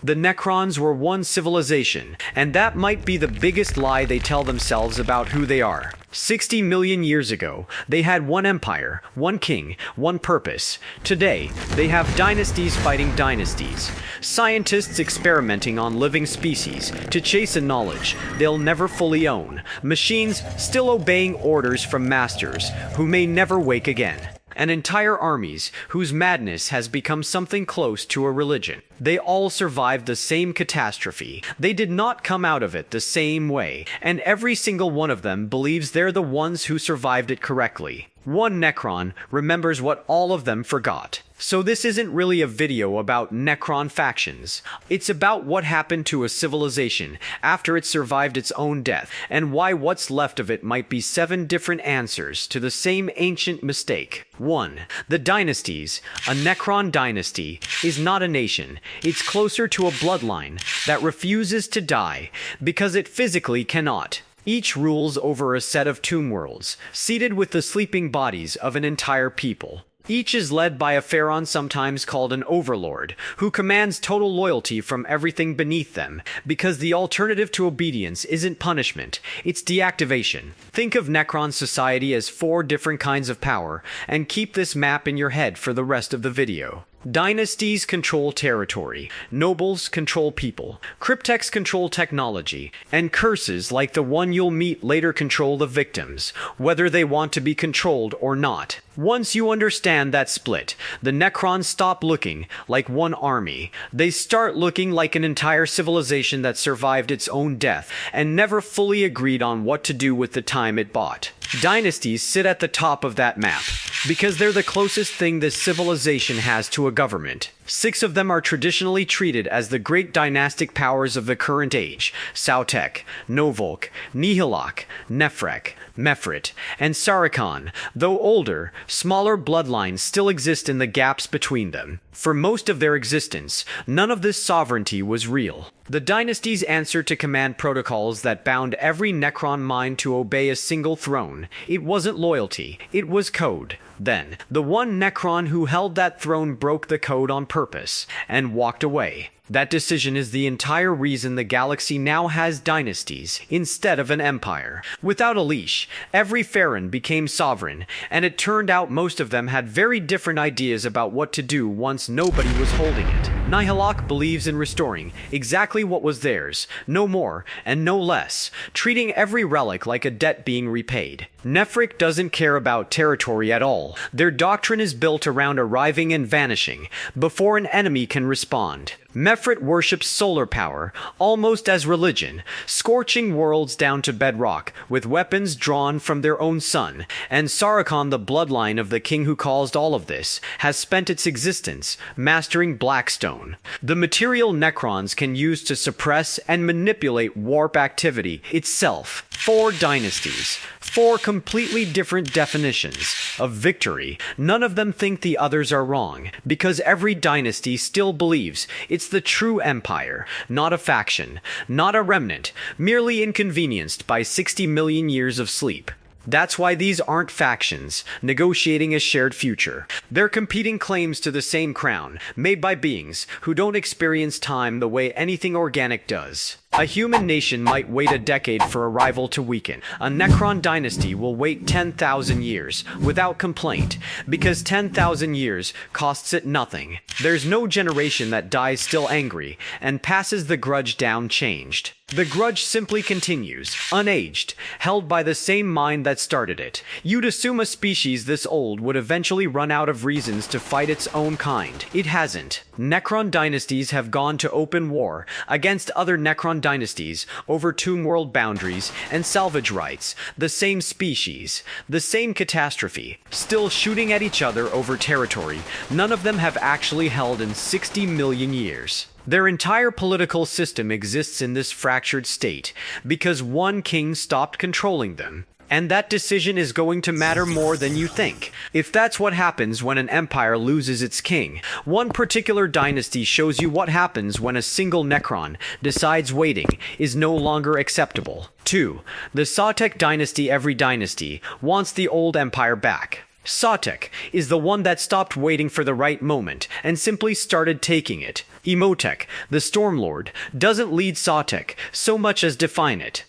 The Necrons were one civilization, and that might be the biggest lie they tell themselves about who they are. 60 million years ago, they had one empire, one king, one purpose. Today, they have dynasties fighting dynasties. Scientists experimenting on living species to chase a knowledge they'll never fully own. Machines still obeying orders from masters who may never wake again. And entire armies whose madness has become something close to a religion. They all survived the same catastrophe. They did not come out of it the same way, and every single one of them believes they're the ones who survived it correctly. One Necron remembers what all of them forgot. So this isn't really a video about Necron factions. It's about what happened to a civilization after it survived its own death, and why what's left of it might be 7 different answers to the same ancient mistake. 1. The Dynasties. A Necron dynasty is not a nation. It's closer to a bloodline that refuses to die because it physically cannot. Each rules over a set of tomb worlds, seated with the sleeping bodies of an entire people. Each is led by a pharaoh, sometimes called an overlord, who commands total loyalty from everything beneath them, because the alternative to obedience isn't punishment, it's deactivation. Think of Necron society as 4 different kinds of power, and keep this map in your head for the rest of the video. Dynasties control territory, nobles control people, Crypteks control technology, and curses like the one you'll meet later control the victims, whether they want to be controlled or not. Once you understand that split, the Necrons stop looking like one army. They start looking like an entire civilization that survived its own death and never fully agreed on what to do with the time it bought. Dynasties sit at the top of that map, because they're the closest thing this civilization has to a government. 6 of them are traditionally treated as the great dynastic powers of the current age: Sautekh, Novokh, Nihilakh, Nephrek, Mefrit, and Szarekh. Though older, smaller bloodlines still exist in the gaps between them. For most of their existence, none of this sovereignty was real. The dynasties answered to command protocols that bound every Necron mind to obey a single throne. It wasn't loyalty, it was code. Then, the one Necron who held that throne broke the code on purpose and walked away. That decision is the entire reason the galaxy now has dynasties instead of an empire. Without a leash, every pharaoh became sovereign, and it turned out most of them had very different ideas about what to do once nobody was holding it. Nihilakh believes in restoring exactly what was theirs, no more and no less, treating every relic like a debt being repaid. Nephrek doesn't care about territory at all. Their doctrine is built around arriving and vanishing before an enemy can respond. Mefrit worships solar power, almost as religion, scorching worlds down to bedrock with weapons drawn from their own sun. And Szarekh, the bloodline of the king who caused all of this, has spent its existence mastering Blackstone, the material Necrons can use to suppress and manipulate warp activity itself. 4 dynasties. 4 completely different definitions of victory. None of them think the others are wrong, because every dynasty still believes it's the true empire, not a faction, not a remnant, merely inconvenienced by 60 million years of sleep. That's why these aren't factions negotiating a shared future. They're competing claims to the same crown, made by beings who don't experience time the way anything organic does. A human nation might wait a decade for a rival to weaken. A Necron dynasty will wait 10,000 years without complaint, because 10,000 years costs it nothing. There's no generation that dies still angry and passes the grudge down changed. The grudge simply continues, unaged, held by the same mind that started it. You'd assume a species this old would eventually run out of reasons to fight its own kind. It hasn't. Necron dynasties have gone to open war against other Necron dynasties over tomb world boundaries and salvage rights. The same species, the same catastrophe, still shooting at each other over territory none of them have actually held in 60 million years. Their entire political system exists in this fractured state because one king stopped controlling them. And that decision is going to matter more than you think. If that's what happens when an empire loses its king, one particular dynasty shows you what happens when a single Necron decides waiting is no longer acceptable. 2. The Sautekh Dynasty. Every dynasty wants the old empire back. Sautekh is the one that stopped waiting for the right moment and simply started taking it. Imhotep, the Stormlord, doesn't lead Sautekh so much as define it.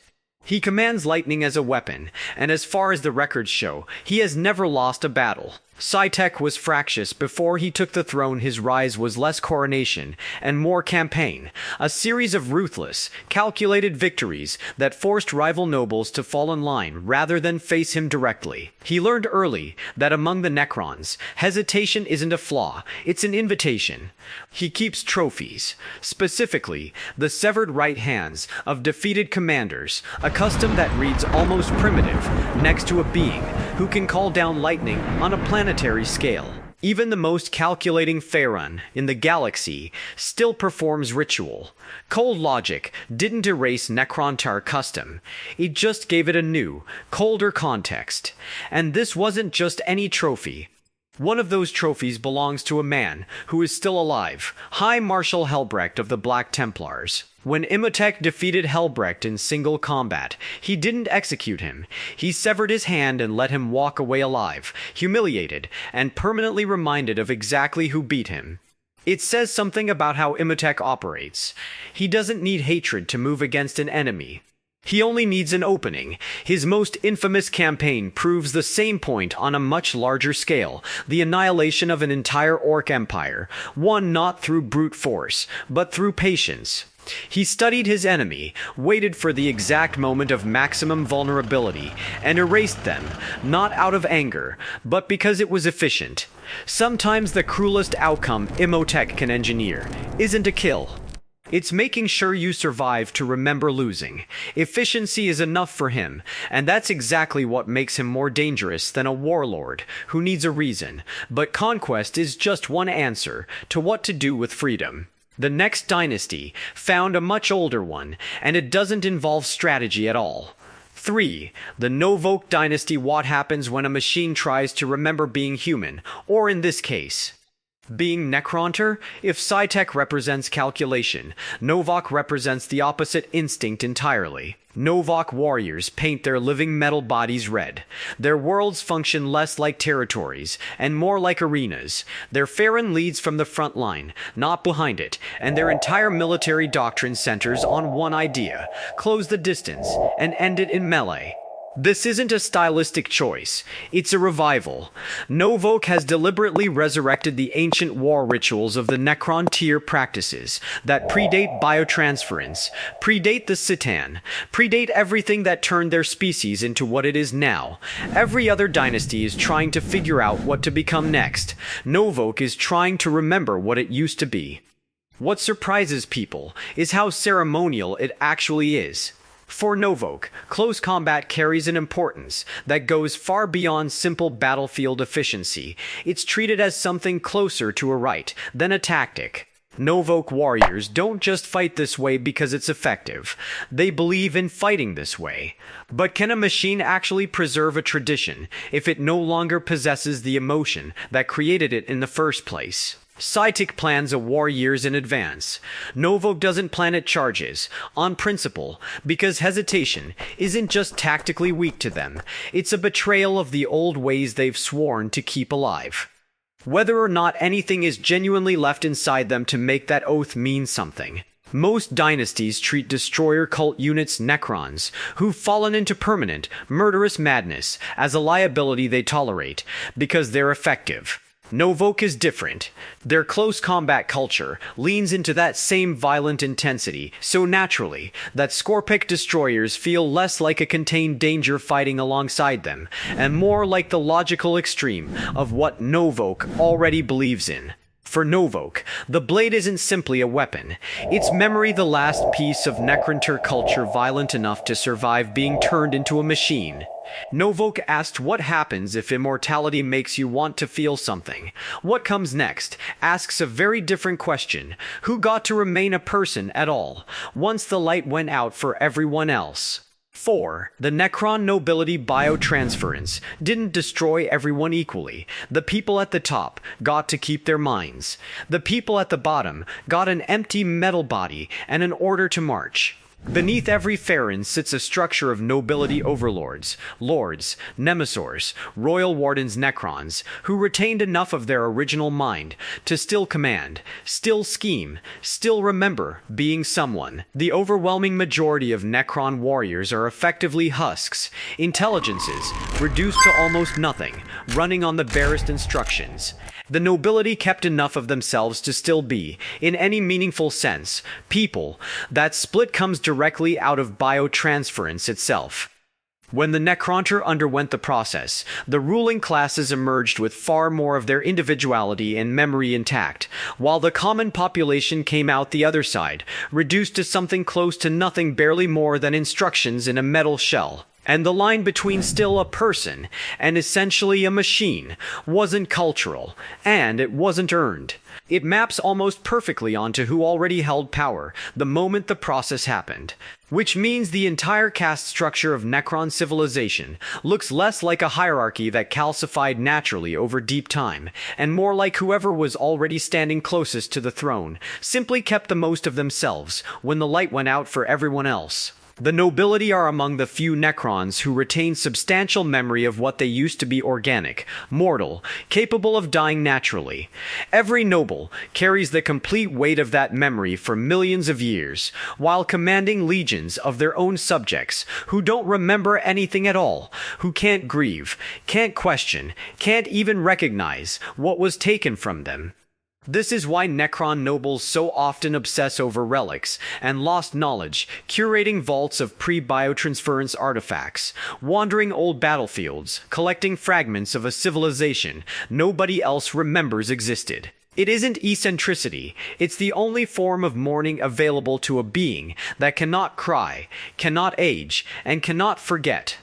He commands lightning as a weapon, and as far as the records show, he has never lost a battle. Sautekh was fractious before he took the throne. His rise was less coronation and more campaign, a series of ruthless, calculated victories that forced rival nobles to fall in line rather than face him directly. He learned early that among the Necrons, hesitation isn't a flaw, it's an invitation. He keeps trophies, specifically the severed right hands of defeated commanders, a custom that reads almost primitive next to a being who can call down lightning on a planetary scale. Even the most calculating Pharaon in the galaxy still performs ritual. Cold logic didn't erase Necrontar custom, it just gave it a new, colder context. And this wasn't just any trophy. One of those trophies belongs to a man who is still alive, High Marshal Helbrecht of the Black Templars. When Imhotep defeated Helbrecht in single combat, he didn't execute him. He severed his hand and let him walk away alive, humiliated, and permanently reminded of exactly who beat him. It says something about how Imhotep operates. He doesn't need hatred to move against an enemy. He only needs an opening. His most infamous campaign proves the same point on a much larger scale, the annihilation of an entire Orc empire, won not through brute force, but through patience. He studied his enemy, waited for the exact moment of maximum vulnerability, and erased them, not out of anger, but because it was efficient. Sometimes the cruelest outcome Imhotep can engineer isn't a kill. It's making sure you survive to remember losing. Efficiency is enough for him, and that's exactly what makes him more dangerous than a warlord who needs a reason. But conquest is just one answer to what to do with freedom. The next dynasty found a much older one, and it doesn't involve strategy at all. 3. The Novokh Dynasty. What happens when a machine tries to remember being human, or in this case, being Necronter? If Sautekh represents calculation, Novokh represents the opposite, instinct entirely. Novokh warriors paint their living metal bodies red. Their worlds function less like territories and more like arenas. Their Pharaon leads from the front line, not behind it, and their entire military doctrine centers on one idea: close the distance and end it in melee. This isn't a stylistic choice, it's a revival. Novokh has deliberately resurrected the ancient war rituals of the Necron tier practices that predate biotransference, predate the Citan, predate everything that turned their species into what it is now. Every other dynasty is trying to figure out what to become next. Novokh is trying to remember what it used to be. What surprises people is how ceremonial it actually is. For Novokh, close combat carries an importance that goes far beyond simple battlefield efficiency. It's treated as something closer to a rite than a tactic. Novokh warriors don't just fight this way because it's effective. They believe in fighting this way. But can a machine actually preserve a tradition if it no longer possesses the emotion that created it in the first place? Sautekh plans a war years in advance. Novokh doesn't plan it charges, on principle, because hesitation isn't just tactically weak to them, it's a betrayal of the old ways they've sworn to keep alive. Whether or not anything is genuinely left inside them to make that oath mean something. Most dynasties treat destroyer cult units, Necrons, who've fallen into permanent, murderous madness, as a liability they tolerate, because they're effective. Novokh is different. Their close combat culture leans into that same violent intensity so naturally that Szarekh destroyers feel less like a contained danger fighting alongside them, and more like the logical extreme of what Novokh already believes in. For Novokh, the blade isn't simply a weapon. It's memory, the last piece of Necronter culture violent enough to survive being turned into a machine. Novokh asked, what happens if immortality makes you want to feel something? What comes next asks a very different question. Who got to remain a person at all, once the light went out for everyone else? 4. The Necron nobility biotransference didn't destroy everyone equally. The people at the top got to keep their minds. The people at the bottom got an empty metal body and an order to march. Beneath every Farron sits a structure of nobility overlords, lords, nemesors, royal wardens Necrons, who retained enough of their original mind to still command, still scheme, still remember being someone. The overwhelming majority of Necron warriors are effectively husks, intelligences, reduced to almost nothing, running on the barest instructions. The nobility kept enough of themselves to still be, in any meaningful sense, people. That split comes directly out of biotransference itself. When the Necronter underwent the process, the ruling classes emerged with far more of their individuality and memory intact, while the common population came out the other side, reduced to something close to nothing, barely more than instructions in a metal shell. And the line between still a person and essentially a machine wasn't cultural, and it wasn't earned. It maps almost perfectly onto who already held power the moment the process happened. Which means the entire caste structure of Necron civilization looks less like a hierarchy that calcified naturally over deep time, and more like whoever was already standing closest to the throne simply kept the most of themselves when the light went out for everyone else. The nobility are among the few Necrons who retain substantial memory of what they used to be: organic, mortal, capable of dying naturally. Every noble carries the complete weight of that memory for millions of years, while commanding legions of their own subjects who don't remember anything at all, who can't grieve, can't question, can't even recognize what was taken from them. This is why Necron nobles so often obsess over relics and lost knowledge, curating vaults of pre-biotransference artifacts, wandering old battlefields, collecting fragments of a civilization nobody else remembers existed. It isn't eccentricity, it's the only form of mourning available to a being that cannot cry, cannot age, and cannot forget.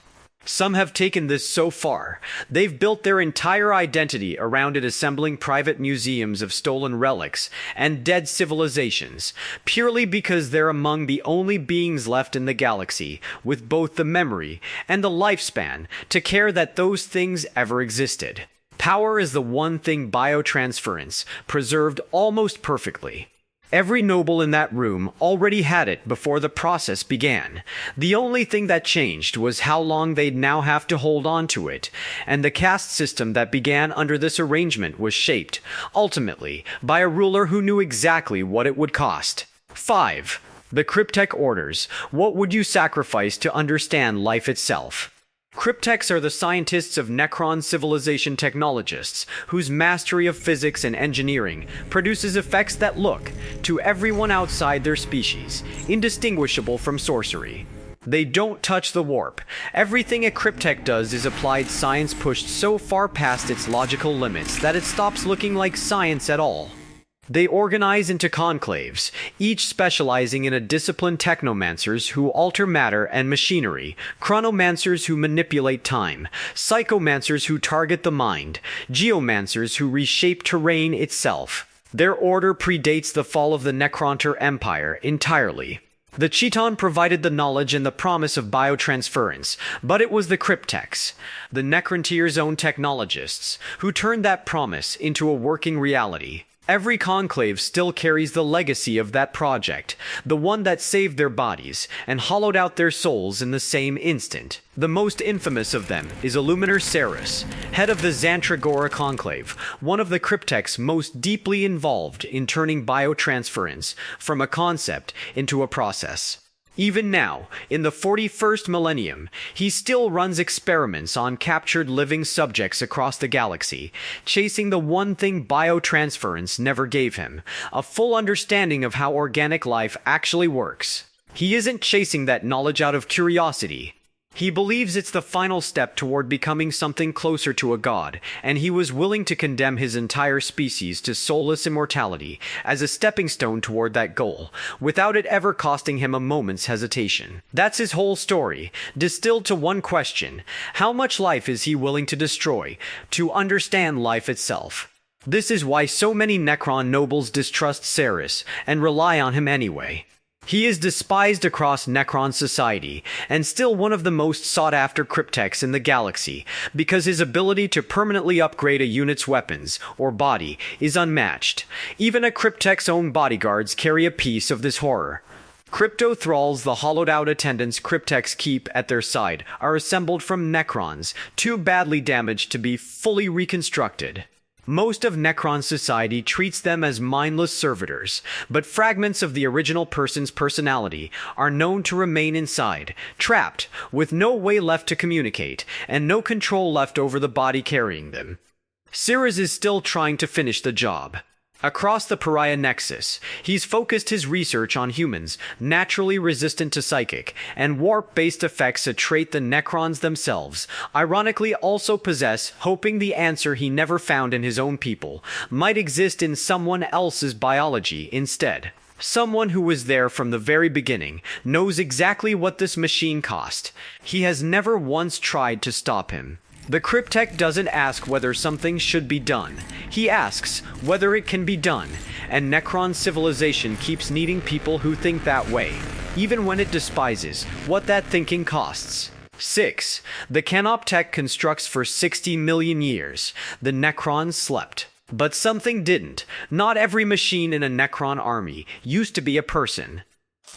Some have taken this so far, they've built their entire identity around it, assembling private museums of stolen relics and dead civilizations, purely because they're among the only beings left in the galaxy with both the memory and the lifespan to care that those things ever existed. Power is the one thing biotransference preserved almost perfectly. Every noble in that room already had it before the process began. The only thing that changed was how long they'd now have to hold on to it, and the caste system that began under this arrangement was shaped, ultimately, by a ruler who knew exactly what it would cost. 5. The Cryptek Orders. What would you sacrifice to understand life itself? Crypteks are the scientists of Necron civilization, technologists, whose mastery of physics and engineering produces effects that look, to everyone outside their species, indistinguishable from sorcery. They don't touch the warp. Everything a Cryptek does is applied science pushed so far past its logical limits that it stops looking like science at all. They organize into conclaves, each specializing in a discipline: technomancers who alter matter and machinery, chronomancers who manipulate time, psychomancers who target the mind, geomancers who reshape terrain itself. Their order predates the fall of the Necronter Empire entirely. The Chiton provided the knowledge and the promise of biotransference, but it was the Crypteks, the Necrontier's own technologists, who turned that promise into a working reality. Every conclave still carries the legacy of that project, the one that saved their bodies and hollowed out their souls in the same instant. The most infamous of them is Illuminator Szarekh, head of the Xantragora Conclave, one of the Cryptek's most deeply involved in turning biotransference from a concept into a process. Even now, in the 41st millennium, he still runs experiments on captured living subjects across the galaxy, chasing the one thing biotransference never gave him: a full understanding of how organic life actually works. He isn't chasing that knowledge out of curiosity. He believes it's the final step toward becoming something closer to a god, and he was willing to condemn his entire species to soulless immortality as a stepping stone toward that goal, without it ever costing him a moment's hesitation. That's his whole story, distilled to one question: how much life is he willing to destroy to understand life itself? This is why so many Necron nobles distrust Szarekh and rely on him anyway. He is despised across Necron society, and still one of the most sought-after Crypteks in the galaxy, because his ability to permanently upgrade a unit's weapons, or body, is unmatched. Even a Cryptek's own bodyguards carry a piece of this horror. Crypto thralls, the hollowed-out attendants Crypteks keep at their side, are assembled from Necrons, too badly damaged to be fully reconstructed. Most of Necron society treats them as mindless servitors, but fragments of the original person's personality are known to remain inside, trapped, with no way left to communicate, and no control left over the body carrying them. Szarekh is still trying to finish the job. Across the Pariah Nexus, he's focused his research on humans, naturally resistant to psychic and warp-based effects, a trait the Necrons themselves, ironically, also possess, hoping the answer he never found in his own people might exist in someone else's biology instead. Someone who was there from the very beginning, knows exactly what this machine cost. He has never once tried to stop him. The Cryptek doesn't ask whether something should be done. He asks whether it can be done, and Necron civilization keeps needing people who think that way, even when it despises what that thinking costs. 6. The Canoptek Constructs. For 60 million years, the Necrons slept. But something didn't. Not every machine in a Necron army used to be a person.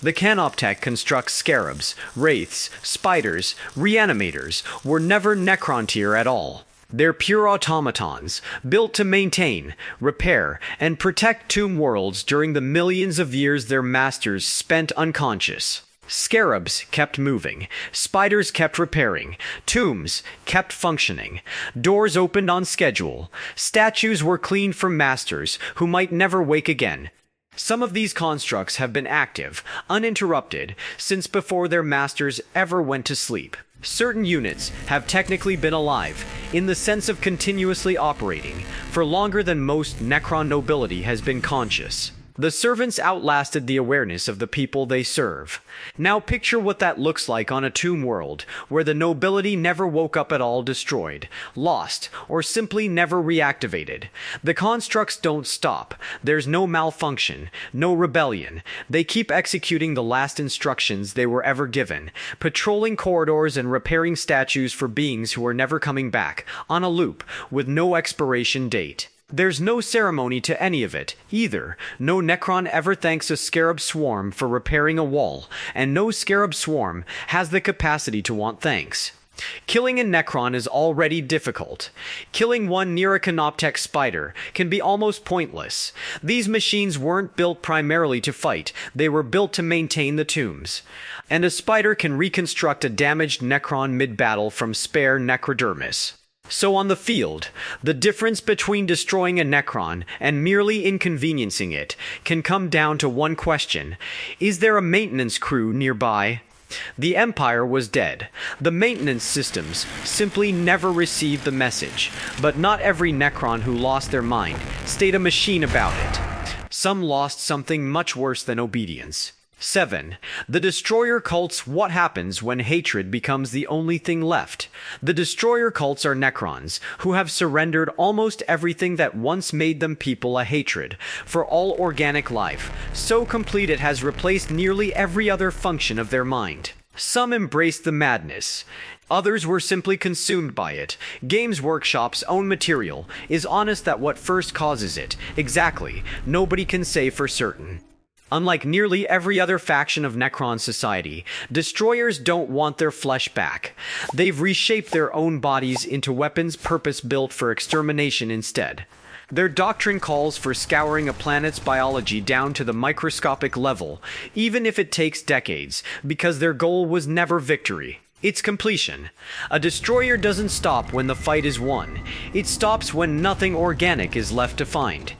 The Canoptek Constructs scarabs, wraiths, spiders, reanimators were never Necron tier at all. They're pure automatons, built to maintain, repair, and protect tomb worlds during the millions of years their masters spent unconscious. Scarabs kept moving, spiders kept repairing, tombs kept functioning, doors opened on schedule, statues were cleaned from masters who might never wake again. Some of these constructs have been active, uninterrupted, since before their masters ever went to sleep. Certain units have technically been alive, in the sense of continuously operating, for longer than most Necron nobility has been conscious. The servants outlasted the awareness of the people they serve. Now picture what that looks like on a tomb world, where the nobility never woke up at all, destroyed, lost, or simply never reactivated. The constructs don't stop. There's no malfunction, no rebellion. They keep executing the last instructions they were ever given, patrolling corridors and repairing statues for beings who are never coming back, on a loop, with no expiration date. There's no ceremony to any of it, either. No Necron ever thanks a scarab swarm for repairing a wall, and no scarab swarm has the capacity to want thanks. Killing a Necron is already difficult. Killing one near a Canoptek spider can be almost pointless. These machines weren't built primarily to fight, they were built to maintain the tombs. And a spider can reconstruct a damaged Necron mid-battle from spare necrodermis. So on the field, the difference between destroying a Necron and merely inconveniencing it can come down to one question: is there a maintenance crew nearby? The Empire was dead. The maintenance systems simply never received the message, but not every Necron who lost their mind stayed a machine about it. Some lost something much worse than obedience. 7. The Destroyer Cults. What happens when hatred becomes the only thing left? The Destroyer Cults are Necrons, who have surrendered almost everything that once made them people, a hatred for all organic life, so complete it has replaced nearly every other function of their mind. Some embraced the madness. Others were simply consumed by it. Games Workshop's own material is honest that what first causes it, exactly, nobody can say for certain. Unlike nearly every other faction of Necron society, Destroyers don't want their flesh back. They've reshaped their own bodies into weapons purpose-built for extermination instead. Their doctrine calls for scouring a planet's biology down to the microscopic level, even if it takes decades, because their goal was never victory. It's completion. A destroyer doesn't stop when the fight is won. It stops when nothing organic is left to find.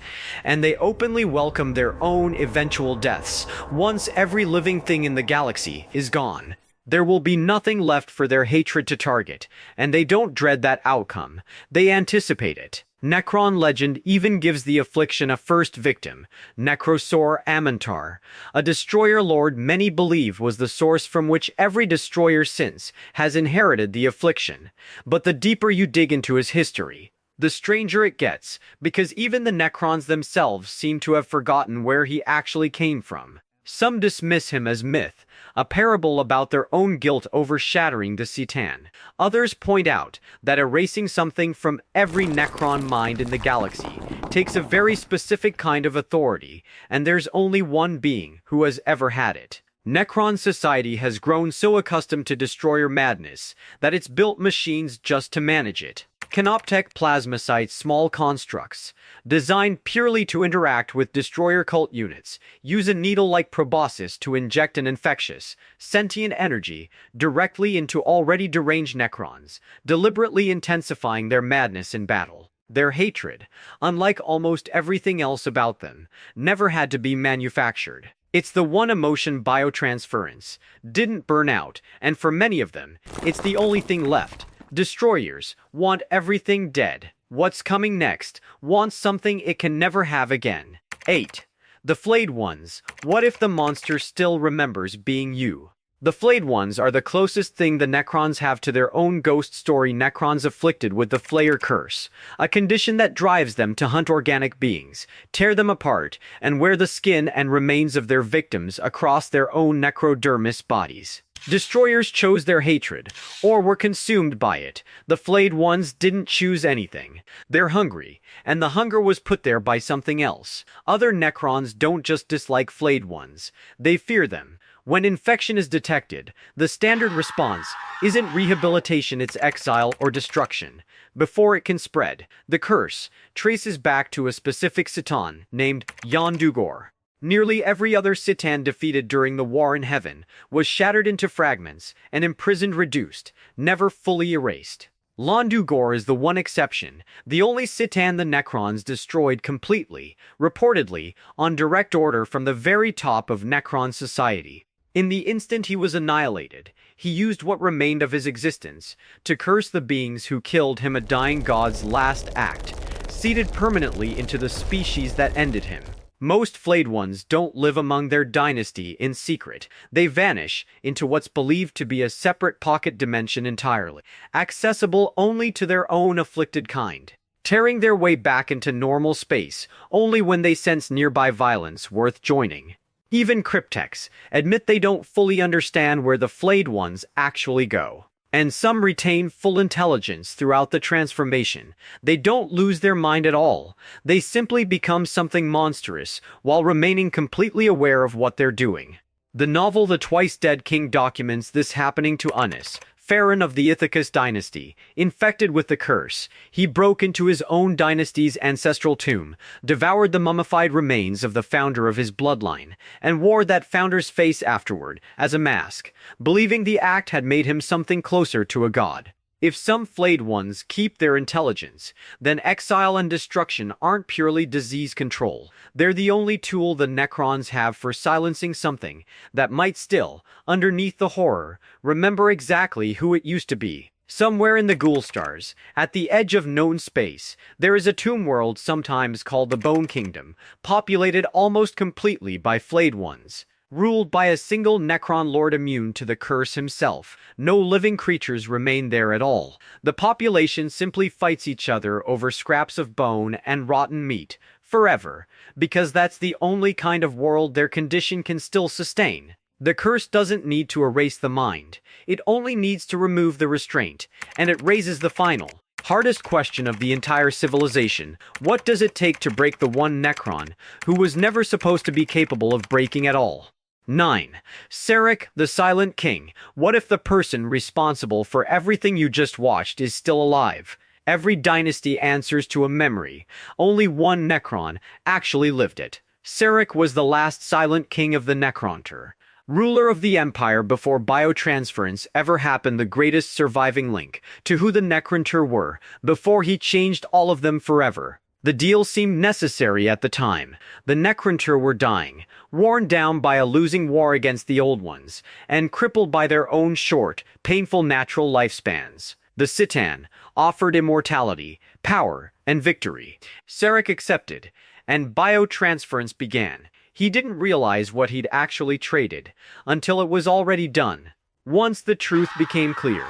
And they openly welcome their own eventual deaths, once every living thing in the galaxy is gone. There will be nothing left for their hatred to target, and they don't dread that outcome. They anticipate it. Necron legend even gives the affliction a first victim, Necrosaur Amantar, a destroyer lord many believe was the source from which every destroyer since has inherited the affliction. But the deeper you dig into his history, the stranger it gets, because even the Necrons themselves seem to have forgotten where he actually came from. Some dismiss him as myth, a parable about their own guilt overshadowing the Citan. Others point out that erasing something from every Necron mind in the galaxy takes a very specific kind of authority, and there's only one being who has ever had it. Necron society has grown so accustomed to destroyer madness that it's built machines just to manage it. Canoptek plasmacyte small constructs, designed purely to interact with destroyer cult units, use a needle-like proboscis to inject an infectious, sentient energy directly into already deranged Necrons, deliberately intensifying their madness in battle. Their hatred, unlike almost everything else about them, never had to be manufactured. It's the one emotion biotransference didn't burn out, and for many of them, it's the only thing left. Destroyers want everything dead. What's coming next wants something it can never have again. 8. The Flayed Ones. What if the monster still remembers being you? The Flayed Ones are the closest thing the Necrons have to their own ghost story. Necrons afflicted with the Flayer curse, a condition that drives them to hunt organic beings, tear them apart, and wear the skin and remains of their victims across their own necrodermis bodies. Destroyers chose their hatred, or were consumed by it. The Flayed Ones didn't choose anything. They're hungry, and the hunger was put there by something else. Other Necrons don't just dislike Flayed Ones, they fear them. When infection is detected, the standard response isn't rehabilitation, it's exile or destruction. Before it can spread, the curse traces back to a specific Citan named Yondu-Gor. Nearly every other Citan defeated during the War in Heaven was shattered into fragments and imprisoned, reduced, never fully erased. Yondu-Gor is the one exception, the only Citan the Necrons destroyed completely, reportedly on direct order from the very top of Necron society. In the instant he was annihilated, he used what remained of his existence to curse the beings who killed him, a dying god's last act, seeded permanently into the species that ended him. Most Flayed Ones don't live among their dynasty in secret. They vanish into what's believed to be a separate pocket dimension entirely, accessible only to their own afflicted kind, tearing their way back into normal space only when they sense nearby violence worth joining. Even Crypteks admit they don't fully understand where the Flayed Ones actually go. And some retain full intelligence throughout the transformation. They don't lose their mind at all. They simply become something monstrous while remaining completely aware of what they're doing. The novel The Twice Dead King documents this happening to Unis, Pharaoh of the Sautekh Dynasty. Infected with the curse, he broke into his own dynasty's ancestral tomb, devoured the mummified remains of the founder of his bloodline, and wore that founder's face afterward as a mask, believing the act had made him something closer to a god. If some Flayed Ones keep their intelligence, then exile and destruction aren't purely disease control. They're the only tool the Necrons have for silencing something that might still, underneath the horror, remember exactly who it used to be. Somewhere in the Ghoul Stars, at the edge of known space, there is a tomb world sometimes called the Bone Kingdom, populated almost completely by Flayed Ones. Ruled by a single Necron lord immune to the curse himself, no living creatures remain there at all. The population simply fights each other over scraps of bone and rotten meat, forever, because that's the only kind of world their condition can still sustain. The curse doesn't need to erase the mind, it only needs to remove the restraint, and it raises the final, hardest question of the entire civilization. What does it take to break the one Necron, who was never supposed to be capable of breaking at all? 9. Szarekh, the Silent King. What if the person responsible for everything you just watched is still alive? Every dynasty answers to a memory. Only one Necron actually lived it. Szarekh was the last Silent King of the Necronter. Ruler of the Empire before biotransference ever happened, the greatest surviving link to who the Necronter were, before he changed all of them forever. The deal seemed necessary at the time. The Necronter were dying, worn down by a losing war against the Old Ones, and crippled by their own short, painful natural lifespans. The Citan offered immortality, power, and victory. Szarekh accepted, and biotransference began. He didn't realize what he'd actually traded, until it was already done. Once the truth became clear,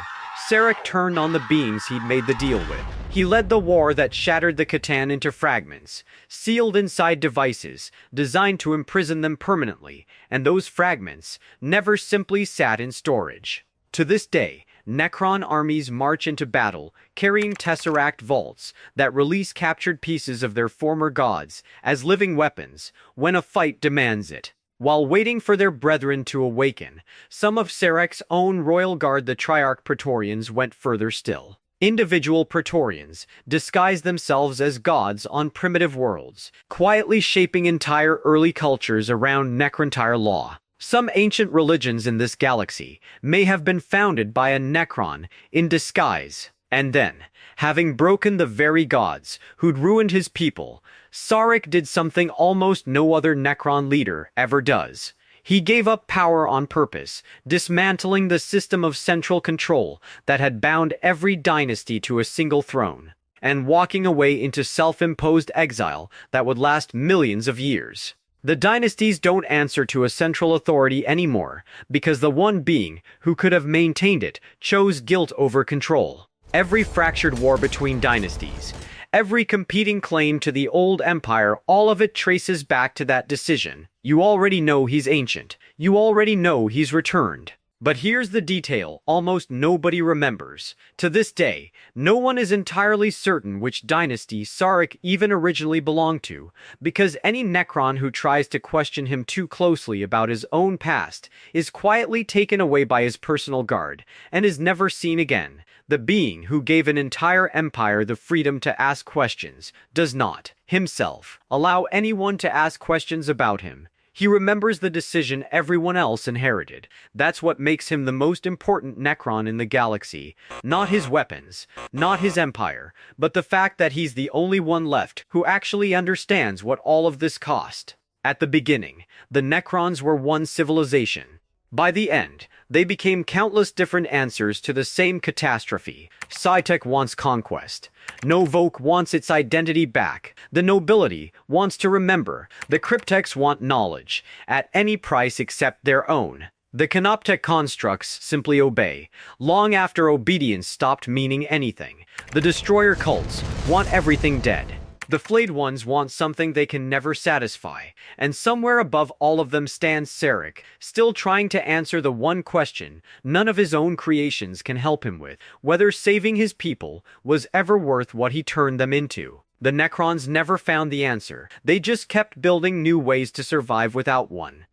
Szarekh turned on the beings he'd made the deal with. He led the war that shattered the Citan into fragments, sealed inside devices designed to imprison them permanently, and those fragments never simply sat in storage. To this day, Necron armies march into battle, carrying Tesseract vaults that release captured pieces of their former gods as living weapons when a fight demands it. While waiting for their brethren to awaken, some of Sarekh's own royal guard, the Triarch Praetorians, went further still. Individual Praetorians disguised themselves as gods on primitive worlds, quietly shaping entire early cultures around Necrontire law. Some ancient religions in this galaxy may have been founded by a Necron in disguise. And then, having broken the very gods who'd ruined his people, Szarekh did something almost no other Necron leader ever does. He gave up power on purpose, dismantling the system of central control that had bound every dynasty to a single throne, and walking away into self-imposed exile that would last millions of years. The dynasties don't answer to a central authority anymore, because the one being who could have maintained it chose guilt over control. Every fractured war between dynasties, every competing claim to the old empire, all of it traces back to that decision. You already know he's ancient. You already know he's returned. But here's the detail almost nobody remembers. To this day, no one is entirely certain which dynasty Szarekh even originally belonged to, because any Necron who tries to question him too closely about his own past is quietly taken away by his personal guard, and is never seen again. The being who gave an entire empire the freedom to ask questions does not, himself, allow anyone to ask questions about him. He remembers the decision everyone else inherited. That's what makes him the most important Necron in the galaxy. Not his weapons, not his empire, but the fact that he's the only one left who actually understands what all of this cost. At the beginning, the Necrons were one civilization. By the end, they became countless different answers to the same catastrophe. Sautekh wants conquest. Novokh wants its identity back. The Nobility wants to remember. The Crypteks want knowledge, at any price except their own. The Canoptek Constructs simply obey, long after obedience stopped meaning anything. The Destroyer cults want everything dead. The Flayed Ones want something they can never satisfy, and somewhere above all of them stands Szarekh, still trying to answer the one question none of his own creations can help him with: whether saving his people was ever worth what he turned them into. The Necrons never found the answer. They just kept building new ways to survive without one.